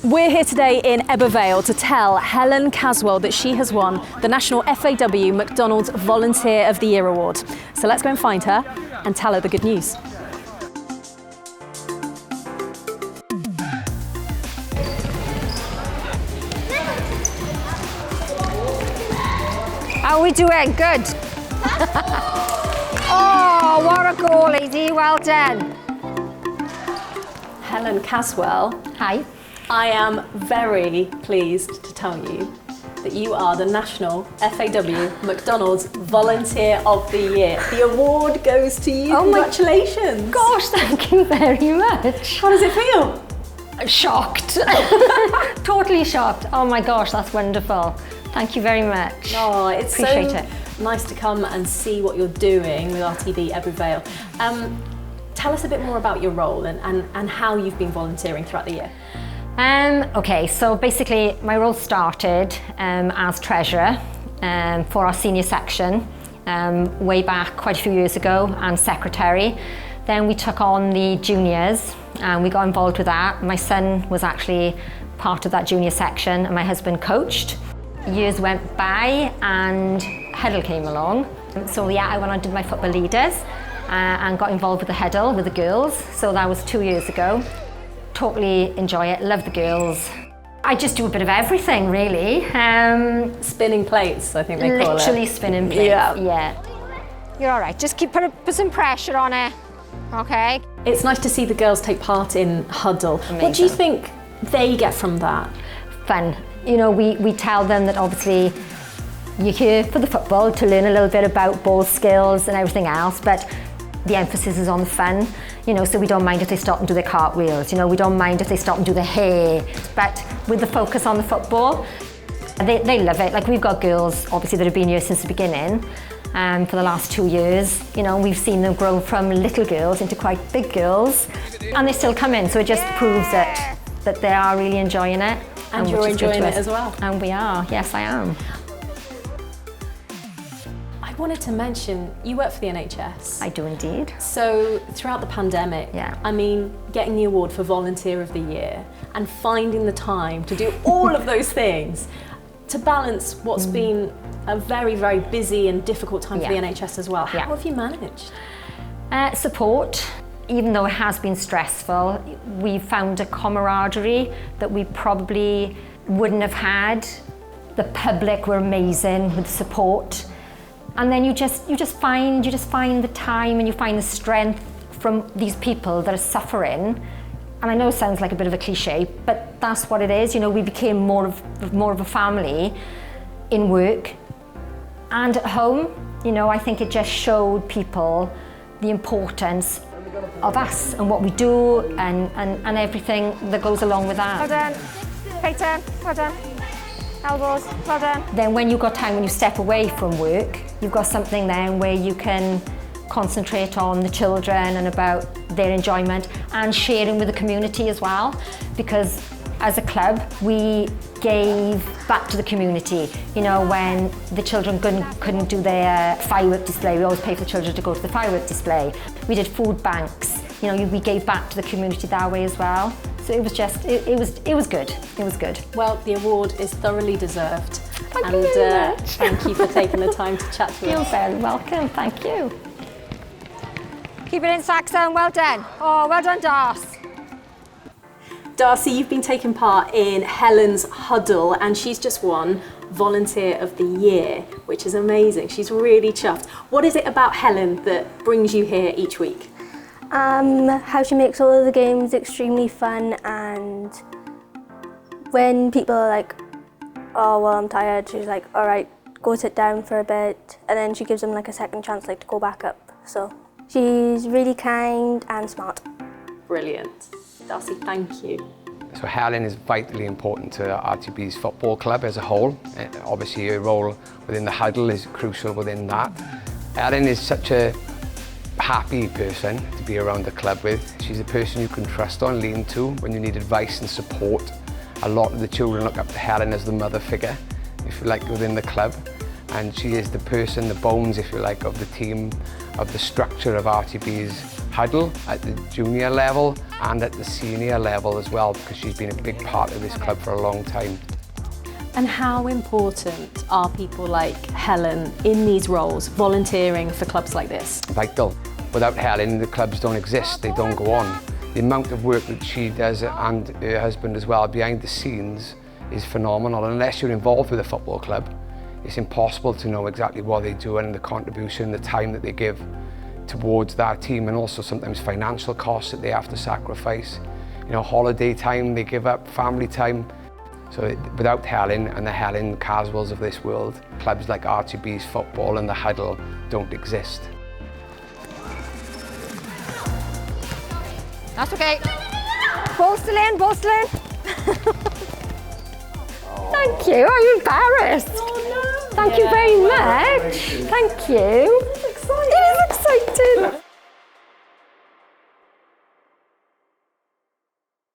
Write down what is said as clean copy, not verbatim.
We're here today in Ebbw Vale to tell Helen Caswell that she has won the National FAW McDonald's Volunteer of the Year Award. So let's go and find her and tell her the good news. How are we doing? Good. Oh, what a goal, Lizzie. Well done. Helen Caswell. Hi. I am very pleased to tell you that you are the National FAW McDonald's Volunteer of the Year. The award goes to you. Oh, congratulations. My gosh, thank you very much. How does it feel? Shocked. Totally shocked. Oh my gosh, that's wonderful. Thank you very much. Oh, it's Appreciate so it. Nice to come and see what you're doing with RTB Ebbw Vale. Tell us a bit more about your role and how you've been volunteering throughout the year. Okay, so basically my role started as treasurer for our senior section way back quite a few years ago, and secretary. Then we took on the juniors and we got involved with that. My son was actually part of that junior section and my husband coached. Years went by and Huddle came along. So yeah, I went on and did my football leaders and got involved with the Huddle with the girls. So that was 2 years ago. Totally enjoy it, love the girls. I just do a bit of everything really. Spinning plates, I think they call it. Literally spinning plates, yeah. You're all right, just put some pressure on it, okay? It's nice to see the girls take part in Huddle. Amazing. What do you think they get from that? Fun. You know, we tell them that obviously you're here for the football to learn a little bit about ball skills and everything else, but the emphasis is on the fun, you know, so we don't mind if they stop and do their cartwheels, you know, we don't mind if they stop and do their hair, but with the focus on the football, they love it. Like, we've got girls, obviously, that have been here since the beginning, for the last 2 years, you know, we've seen them grow from little girls into quite big girls, and they still come in, so it just proves that they are really enjoying it. And you're enjoying it as well. And we are, yes I am. I wanted to mention, you work for the NHS. I do indeed. So throughout the pandemic, I mean, getting the award for Volunteer of the Year and finding the time to do all of those things to balance what's been a very, very busy and difficult time for the NHS as well. How have you managed? Support. Even though it has been stressful, we found a camaraderie that we probably wouldn't have had. The public were amazing with support. And then you just find the time and you find the strength from these people that are suffering. And I know it sounds like a bit of a cliche, but that's what it is. You know, we became more of a family in work and at home. You know, I think it just showed people the importance of us and what we do and everything that goes along with that. Well done. Peyton, well done. Elbows, well done. Then when you've got time, when you step away from work, you've got something then where you can concentrate on the children and about their enjoyment and sharing with the community as well, because as a club we gave back to the community. You know, when the children couldn't do their firework display, we always pay for the children to go to the firework display. We did food banks, you know, we gave back to the community that way as well. So it was just, it was good, it was good. Well, the award is thoroughly deserved. Thank you very much. Thank you for taking the time to chat to us. You're very welcome, thank you. Keep it in, Saxon, well done. Oh, well done, Darcy. Darcy, you've been taking part in Helen's Huddle and she's just won Volunteer of the Year, which is amazing. She's really chuffed. What is it about Helen that brings you here each week? How she makes all of the games extremely fun, and when people are like, oh well I'm tired, she's like, alright, go sit down for a bit, and then she gives them like a second chance like to go back up. So she's really kind and smart. Brilliant. Darcy, thank you. So Helen is vitally important to RTB's football club as a whole. Obviously her role within the Huddle is crucial within that. Helen is such a happy person to be around the club with. She's a person you can trust on, lean to when you need advice and support. A lot of the children look up to Helen as the mother figure, if you like, within the club. And she is the person, the bones, if you like, of the team, of the structure of RTB's Huddle at the junior level and at the senior level as well, because she's been a big part of this club for a long time. And how important are people like Helen in these roles, volunteering for clubs like this? Vital. Without Helen, the clubs don't exist, they don't go on. The amount of work that she does, and her husband as well, behind the scenes is phenomenal. Unless you're involved with a football club, it's impossible to know exactly what they do and the contribution, the time that they give towards that team, and also sometimes financial costs that they have to sacrifice. You know, holiday time they give up, family time. So without Helen and the Helen Caswells of this world, clubs like RTB's football and the Huddle don't exist. That's okay. Ball still in, ball still in. Thank you. Are you embarrassed? Oh no! Thank you very much. Thank you. It's exciting. It is exciting.